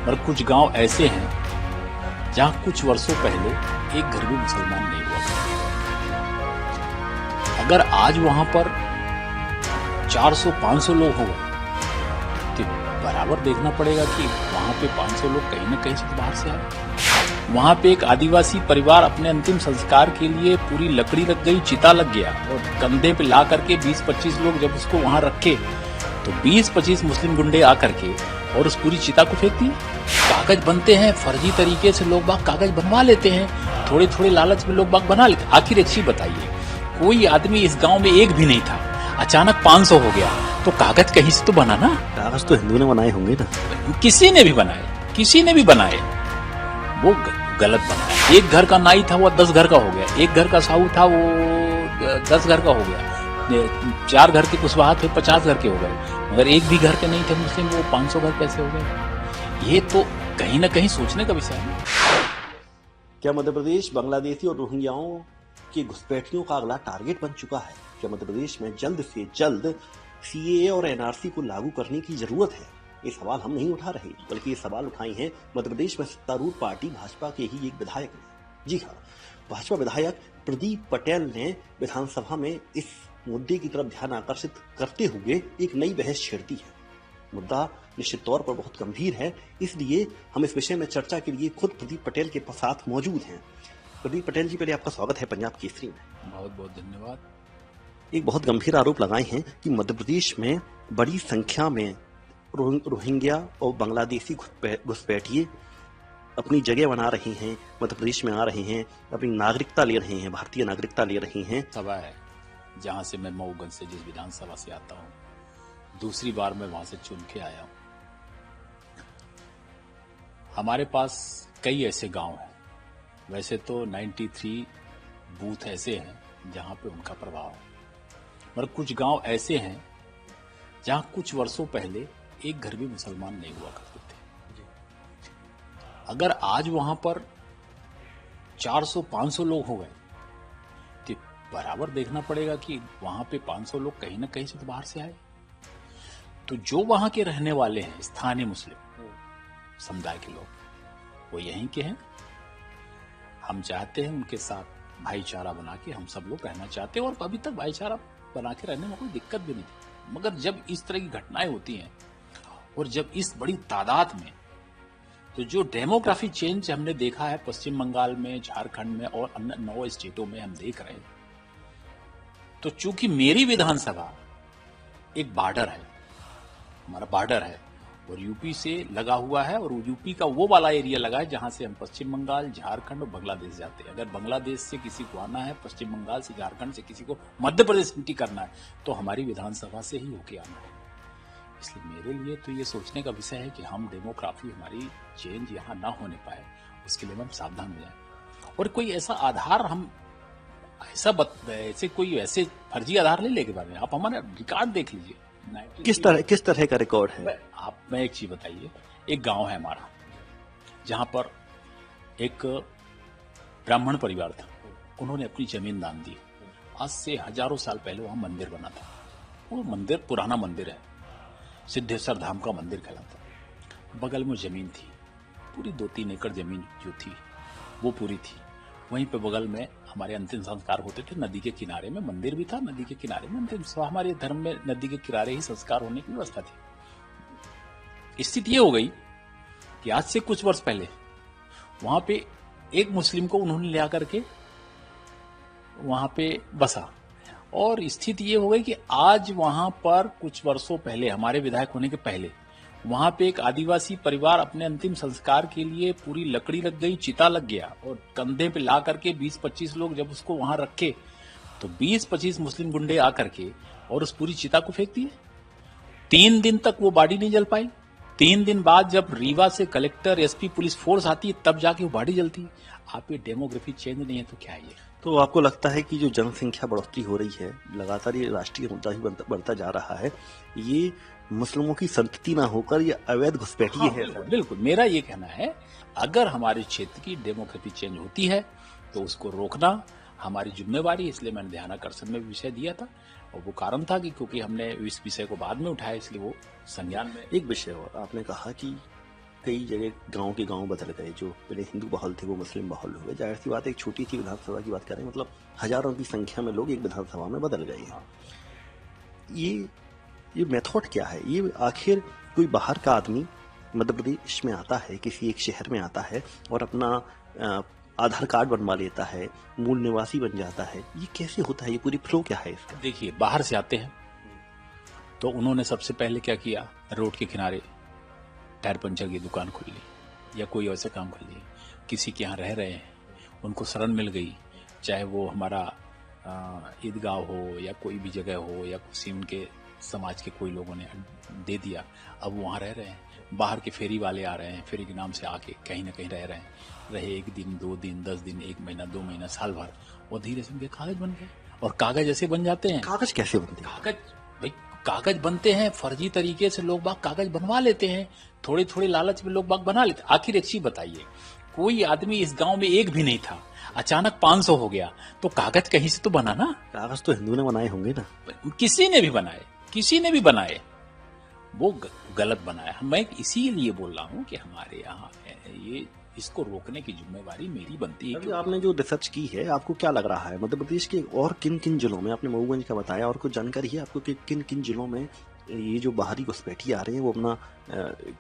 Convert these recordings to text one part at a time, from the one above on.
और कुछ गांव ऐसे हैं जहां कुछ वर्षों पहले एक घर भी मुसलमान नहीं हुआ करता। अगर आज वहां पर 400-500 लोग हो गए तो बराबर देखना पड़ेगा कि वहां पे 500 लोग कहीं न कहीं से बाहर से आए। वहां पे एक आदिवासी परिवार अपने अंतिम संस्कार के लिए पूरी लकड़ी लग गई, चिता लग गया और कंधे पे ला करके 20-25 लोग जब उसको वहां रखे तो 20-25 मुस्लिम गुंडे आकर के और उस पूरी चिता को फेंक दिए। कागज बनते हैं, फर्जी तरीके से लोग बाग कागज बनवा लेते हैं, थोड़े थोड़े लालच में लोग बाग बना लेते। आखिर एक चीज बताइए, कोई आदमी इस गांव में एक भी नहीं था, अचानक 500 हो गया तो कागज कहीं से तो बना ना। कागज तो हिंदुओं ने बनाए होंगे ना, किसी ने भी बनाए, वो गलत बनाया। एक घर का नाई था वो 10 घर का हो गया, एक घर का साहू था वो 10 घर का हो गया, 4 घर के कुशवाहा थे 50 घर के हो गए, मगर एक भी घर के नहीं थे मुस्लिम, वो 500 घर कैसे हो गए? ये तो कहीं ना कहीं सोचने का विषय है। क्या मध्य प्रदेश बांग्लादेशी और रोहिंग्याओं की घुसपैठियों का अगला टारगेट बन चुका है? क्या मध्य प्रदेश में जल्द से जल्द सीएए और एनआरसी को लागू करने की जरूरत है? ये सवाल हम नहीं उठा रहे, बल्कि ये सवाल उठाई हैं मध्य प्रदेश में सत्तारूढ़ पार्टी भाजपा के ही एक विधायक ने। जी हाँ, भाजपा विधायक प्रदीप पटेल ने विधानसभा में इस मुद्दे की तरफ ध्यान आकर्षित करते हुए एक नई बहस छेड़ दी है। मुद्दा निश्चित तौर पर बहुत गंभीर है, इसलिए हम इस विषय में चर्चा के लिए खुद प्रदीप पटेल के साथ मौजूद हैं। प्रदीप पटेल जी, पहले आपका स्वागत है पंजाब केसरी में। बहुत बहुत धन्यवाद। एक बहुत गंभीर आरोप लगाए हैं कि मध्य प्रदेश में बड़ी संख्या में रोहिंग्या और बांग्लादेशी घुसपैठिए अपनी जगह बना रहे हैं, मध्य प्रदेश में आ रहे हैं, अपनी नागरिकता ले रहे हैं, भारतीय नागरिकता ले रहे हैं। सभा है जहां से मैं मऊगंज से जिस विधानसभा से आता हूं, दूसरी बार मैं वहां से चुन के आया हूं। हमारे पास कई ऐसे गांव हैं, वैसे तो 93 बूथ ऐसे हैं जहां पे उनका प्रभाव है, मगर कुछ गांव ऐसे हैं जहां कुछ वर्षों पहले एक घर भी मुसलमान नहीं हुआ करते थे। अगर आज वहां पर 400-500 लोग हो गए तो बराबर देखना पड़ेगा कि वहां पे 500 लोग कहीं ना कहीं से तो बाहर से आए। तो जो वहां के रहने वाले हैं, स्थानीय मुस्लिम समुदाय के लोग, वो यहीं के हैं। हम चाहते हैं उनके साथ भाईचारा बना के हम सब लोग रहना चाहते हैं, और अभी तक भाईचारा बना के रहने में कोई दिक्कत भी नहीं थी। मगर जब इस तरह की घटनाएं होती हैं और जब इस बड़ी तादाद में, तो जो डेमोग्राफी चेंज हमने देखा है पश्चिम बंगाल में, झारखंड में और अन्य 9 स्टेटों में हम देख रहे हैं, तो चूंकि मेरी विधानसभा एक बॉर्डर है, हमारा बॉर्डर है और यूपी से लगा हुआ है, और यूपी का वो वाला एरिया लगा है जहां से हम पश्चिम बंगाल, झारखंड और बांग्लादेश जाते हैं। अगर बांग्लादेश से किसी को आना है, पश्चिम बंगाल से, झारखंड से किसी को मध्य प्रदेश एंट्री करना है, तो हमारी विधानसभा से ही होके आना है। इसलिए मेरे लिए तो ये सोचने का विषय है कि हम डेमोग्राफी हमारी चेंज यहाँ ना होने पाए, उसके लिए हम सावधान हो जाए। और कोई ऐसा आधार हम ऐसे कोई ऐसे फर्जी आधार नहीं लेके बारे में, आप हमारा रिकॉर्ड देख लीजिए। किस तरह का रिकॉर्ड है? मैं एक चीज बताइए, एक गांव है हमारा जहां पर एक ब्राह्मण परिवार था, उन्होंने अपनी जमीन दान दी। आज से हजारों साल पहले वहां मंदिर बना था, वो मंदिर पुराना मंदिर है, सिद्धेश्वर धाम का मंदिर कहलाता। बगल में जमीन थी, पूरी 2-3 एकड़ जमीन जो थी वो पूरी थी। वहीं पे बगल में हमारे अंतिम संस्कार होते थे, नदी के किनारे में मंदिर भी था, नदी के किनारे में अंतिम, हमारे धर्म में नदी के किनारे ही संस्कार होने की व्यवस्था थी। स्थिति ये हो गई कि आज से कुछ वर्ष पहले वहां पे एक मुस्लिम को उन्होंने ले आकर के वहां पे बसा, और स्थिति ये हो गई कि आज वहां पर कुछ वर्षों पहले, हमारे विधायक होने के पहले, वहां पे एक आदिवासी परिवार अपने अंतिम संस्कार के लिए पूरी लकड़ी लग गई, चिता लग गया, और कंधे पे ला करके 20-25 लोग जब उसको वहां रखे तो 20-25 मुस्लिम गुंडे आकर के और उस पूरी चिता को फेंक दिए। 3 दिन तक वो बॉडी नहीं जल पाई। 3 दिन बाद जब रीवा से कलेक्टर, एसपी, पुलिस फोर्स आती है, तब जाके वो बॉडी जलती है। आप ये डेमोग्राफी चेंज नहीं है तो क्या है ये? तो आपको लगता है कि जो जनसंख्या बढ़ोतरी हो रही है, लगातार ये राष्ट्रीय मुद्दा ही बढ़ता जा रहा है, ये मुस्लिमों की संतति ना होकर ये अवैध घुसपैठिए है? बिल्कुल, मेरा ये कहना है, अगर हमारे क्षेत्र की डेमोग्राफी चेंज होती है तो उसको रोकना हमारी जिम्मेवारी। इसलिए मैंने ध्यानाकर्षण में विषय दिया था, और वो कारण था कि क्योंकि हमने इस विषय को बाद में उठाया, इसलिए वो संज्ञान में। एक विषय और, आपने कहा कि कई जगह गांव के गांव बदल गए, जो पहले हिंदू माहौल थे वो मुस्लिम माहौल हो गए। जाहिर सी बात है, एक छोटी सी विधानसभा की बात करें, मतलब हजारों की संख्या में लोग एक विधानसभा में बदल गए हैं। ये मेथड क्या है? ये आखिर कोई बाहर का आदमी मध्य प्रदेश में आता है, किसी एक शहर में आता है और अपना आधार कार्ड बनवा लेता है, मूल निवासी बन जाता है, ये कैसे होता है? ये पूरी फ्लो क्या है इसका? देखिए, बाहर से आते हैं तो उन्होंने सबसे पहले क्या किया, रोड के किनारे टायर पंचर की दुकान खोल ली या कोई ऐसा काम कर लिया। किसी के यहाँ रह रहे हैं, उनको शरण मिल गई, चाहे वो हमारा ईदगाह हो या कोई भी जगह हो, या किसी उनके समाज के कोई लोगों ने दे दिया, अब वहाँ रह रहे हैं। बाहर के फेरी वाले आ रहे हैं, फेरी के नाम से आके कहीं ना कहीं रह रहे हैं, रहे 1 दिन 2 दिन 10 दिन 1 महीना 2 महीना साल भर, और धीरे से उनके कागज बन गए। और कागज ऐसे बन जाते हैं। कागज कैसे बनते हैं? कागज बनते हैं फर्जी तरीके से, लोग बाग कागज बनवा लेते हैं, थोड़े थोड़े लालच में लोग बाग बना लेते हैं। आखिर एक चीज बताइए, कोई आदमी इस गांव में एक भी नहीं था, अचानक 500 हो गया, तो कागज कहीं से तो बना ना। कागज तो हिंदू ने बनाए होंगे ना। किसी ने भी बनाए, वो गलत बनाया। मैं इसीलिए बोल रहा हूँ कि हमारे यहाँ ये इसको रोकने की जिम्मेवारी मेरी बनती है। आपने जो रिसर्च की है, आपको क्या लग रहा है मध्य प्रदेश के और किन किन जिलों में, आपने मऊगंज का बताया, और कुछ जानकारी है आपको कि किन किन जिलों में ये जो बाहरी घुसपैठी आ रहे हैं वो अपना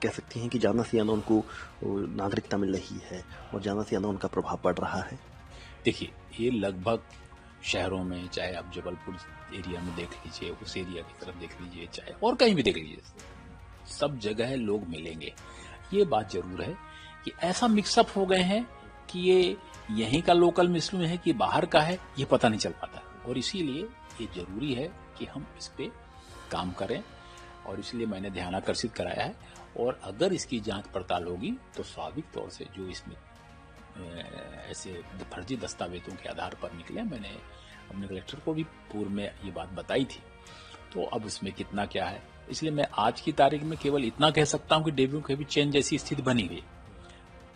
कह सकते हैं कि ज्यादा से ज्यादा उनको नागरिकता मिल रही है और ज्यादा से ज्यादा उनका प्रभाव पड़ रहा है? देखिए, ये लगभग शहरों में, चाहे आप जबलपुर एरिया में देख लीजिए, उस एरिया की तरफ देख लीजिए, चाहे और कहीं भी देख लीजिए, सब जगह लोग मिलेंगे। ये बात जरूर है कि ऐसा मिक्सअप हो गए हैं कि ये यहीं का लोकल मुस्लिम है कि बाहर का है, ये पता नहीं चल पाता। और इसीलिए ये जरूरी है कि हम इस पे काम करें, और इसलिए मैंने ध्यान आकर्षित कराया है। और अगर इसकी जांच पड़ताल होगी तो स्वाभाविक तौर से जो इसमें ऐसे फर्जी दस्तावेजों के आधार पर निकले, मैंने अपने कलेक्टर को भी पूर्व में ये बात बताई थी, तो अब उसमें कितना क्या है, इसलिए मैं आज की तारीख में केवल इतना कह सकता हूं कि डेब्यू के भी चेंज जैसी स्थिति बनी हुई,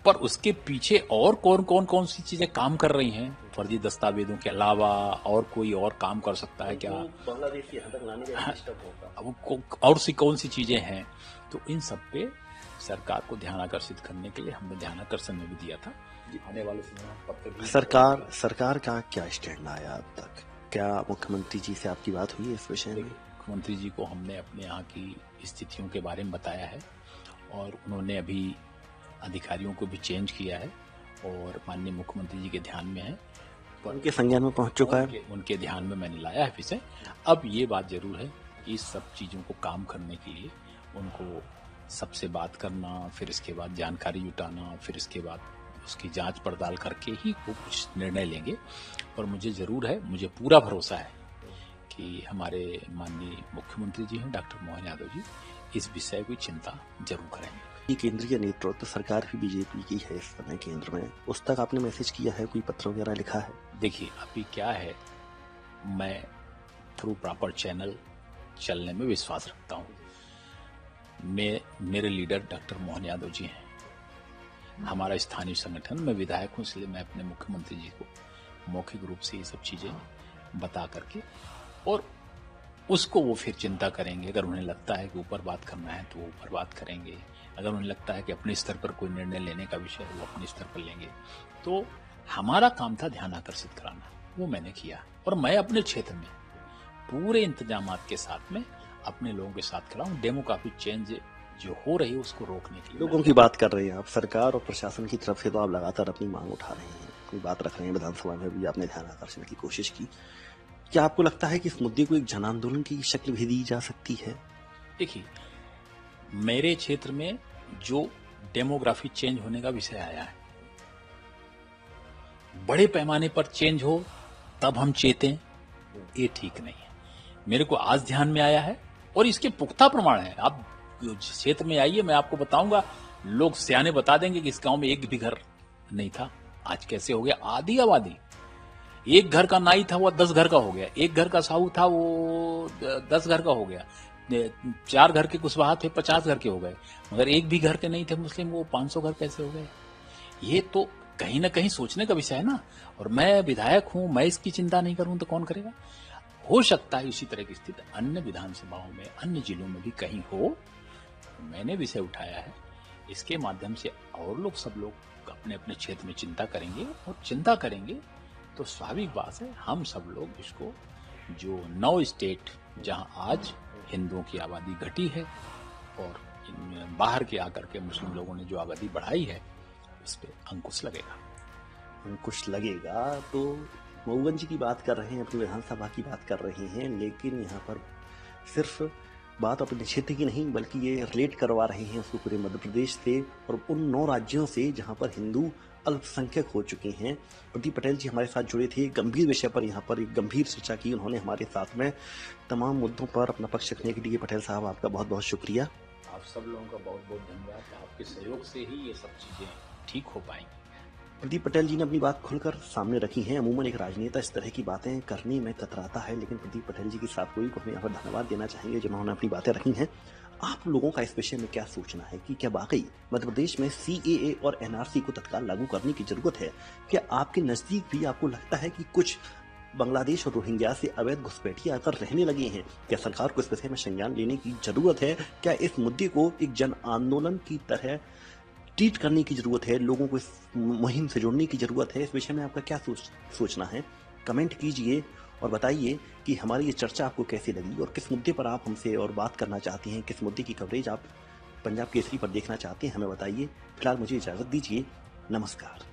पर उसके पीछे और कौन सी चीजें काम कर रही हैं, फर्जी दस्तावेजों के अलावा और कोई और काम कर सकता है क्या, बांग्लादेश की हद तक लाने का सिस्टम होगा, और सी कौन सी चीजें हैं। तो इन सब पे सरकार को ध्यान आकर्षित करने के लिए हमने ध्यान आकर्षण में भी दिया था। आने वाले समय में सरकार का क्या स्टैंड आया अब तक? क्या मुख्यमंत्री जी से आपकी बात हुई है इस विषय में? मुख्यमंत्री जी को हमने अपने यहाँ की स्थितियों के बारे में बताया है, और उन्होंने अभी अधिकारियों को भी चेंज किया है, और माननीय मुख्यमंत्री जी के ध्यान में है, उनके संज्ञान में पहुंच चुका है, उनके ध्यान में मैंने लाया है विषय। अब ये बात जरूर है कि इस सब चीजों को काम करने के लिए उनको सबसे बात करना, फिर इसके बाद जानकारी जुटाना, फिर इसके बाद उसकी जांच पड़ताल करके ही वो कुछ निर्णय लेंगे। और मुझे जरूर है, मुझे पूरा भरोसा है कि हमारे माननीय मुख्यमंत्री जी हैं डॉक्टर मोहन यादव जी इस विषय की चिंता जरूर करेंगे। ये केंद्रीय नेतृत्व सरकार भी बीजेपी की है इस समय केंद्र में, उस तक आपने मैसेज किया है, कोई पत्र वगैरह लिखा है? देखिए, अभी क्या है, मैं थ्रू प्रॉपर चैनल चलने में विश्वास रखता हूँ। मेरे लीडर डॉक्टर मोहन यादव जी हैं, हमारा स्थानीय संगठन, मैं विधायक हूँ, इसलिए मैं अपने मुख्यमंत्री जी को मौखिक रूप से ये सब चीजें बता करके, और उसको वो फिर चिंता करेंगे। अगर उन्हें लगता है कि ऊपर बात करना है तो वो ऊपर बात करेंगे, अगर उन्हें लगता है कि अपने स्तर पर कोई निर्णय लेने का विषय है वो अपने स्तर पर लेंगे। तो हमारा काम था ध्यान आकर्षित कराना, वो मैंने किया, और मैं अपने क्षेत्र में पूरे इंतजामात के साथ में अपने लोगों के साथ खड़ा हूँ। डेमोग्राफिक चेंज जो हो रही है उसको रोकने के लिए लोगों की बात कर रहे हैं आप, सरकार और प्रशासन की तरफ से तो आप लगातार अपनी मांग उठा रहे हैं, कोई बात रख रहे हैं, विधानसभा में भी आपने ध्यान आकर्षण की कोशिश की। क्या आपको लगता है कि इस मुद्दे को एक जन आंदोलन की शक्ल भी दी जा सकती है? देखिए, मेरे क्षेत्र में जो डेमोग्राफी चेंज होने का विषय आया है, बड़े पैमाने पर चेंज हो तब हम चेतें, ये ठीक नहीं है। मेरे को आज ध्यान में आया है और इसके पुख्ता प्रमाण है। आप क्षेत्र में आइए, मैं आपको बताऊंगा, लोग सियाने बता देंगे कि इस गांव में एक भी घर नहीं था, आज कैसे हो गया आधी आबादी। एक घर का नाई था वो 10 घर का हो गया, एक घर का साहू था वो 10 घर का हो गया, 4 घर के कुशवाहा थे 50 घर के हो गए, मगर एक भी घर के नहीं थे मुस्लिम, वो 500 घर कैसे हो गए। ये तो कहीं ना कहीं सोचने का विषय है ना। और मैं विधायक हूं, मैं इसकी चिंता नहीं करूं तो कौन करेगा। हो सकता है इसी तरह की स्थिति अन्य विधानसभाओं में, अन्य जिलों में भी कहीं हो। मैंने विषय उठाया है इसके माध्यम से और लोग सब लोग अपने अपने क्षेत्र में चिंता करेंगे, और चिंता करेंगे तो स्वाभाविक बात है हम सब लोग इसको, जो 9 स्टेट जहां आज हिंदुओं की आबादी घटी है और बाहर के आकर के मुस्लिम लोगों ने जो आबादी बढ़ाई है, इस पे अंकुश लगेगा। अंकुश लगेगा। तो मऊगन जी की बात कर रहे हैं, अपनी विधानसभा की बात कर रहे हैं, लेकिन यहाँ पर सिर्फ बात अपने क्षेत्र की नहीं बल्कि ये रिलेट करवा रहे हैं उसको पूरे मध्य प्रदेश से और उन 9 राज्यों से जहाँ पर हिंदू अल्पसंख्यक हो चुके हैं। प्रदीप पटेल जी हमारे साथ जुड़े थे, गंभीर विषय पर यहाँ पर एक गंभीर चर्चा की उन्होंने हमारे साथ में। तमाम मुद्दों पर अपना पक्ष रखने के लिए पटेल साहब आपका बहुत बहुत शुक्रिया। आप सब लोगों का बहुत बहुत धन्यवाद। आपके सहयोग से ही ये सब चीजें ठीक हो पाएंगी। प्रदीप पटेल जी ने अपनी बात खुलकर सामने रखी है। अमूमन एक राजनेता इस तरह की बातें करने में कतराता है, लेकिन प्रदीप पटेल जी के साथ कोई को हम यहाँ पर धन्यवाद देना चाहेंगे जिन्होंने अपनी बातें रखी हैं। आप लोगों का इस विषय में क्या सोचना है कि क्या वाकई मध्य प्रदेश में CAA और NRC को तत्काल लागू करने की जरूरत है? क्या आपके नजदीक भी आपको लगता है कि कुछ बांग्लादेश और रोहिंग्या से अवैध घुसपैठिए आकर रहने लगे हैं? क्या सरकार को इस विषय में संज्ञान लेने की जरूरत है? क्या इस मुद्दे को एक जन आंदोलन की तरह ट्रीट करने की जरूरत है? लोगों को इस मुहिम से जोड़ने की जरूरत है? इस विषय में आपका क्या सोचना है? कमेंट कीजिए और बताइए कि हमारी ये चर्चा आपको कैसी लगी और किस मुद्दे पर आप हमसे और बात करना चाहते हैं, किस मुद्दे की कवरेज आप पंजाब केसरी पर देखना चाहते हैं, हमें बताइए। फिलहाल मुझे इजाजत दीजिए। नमस्कार।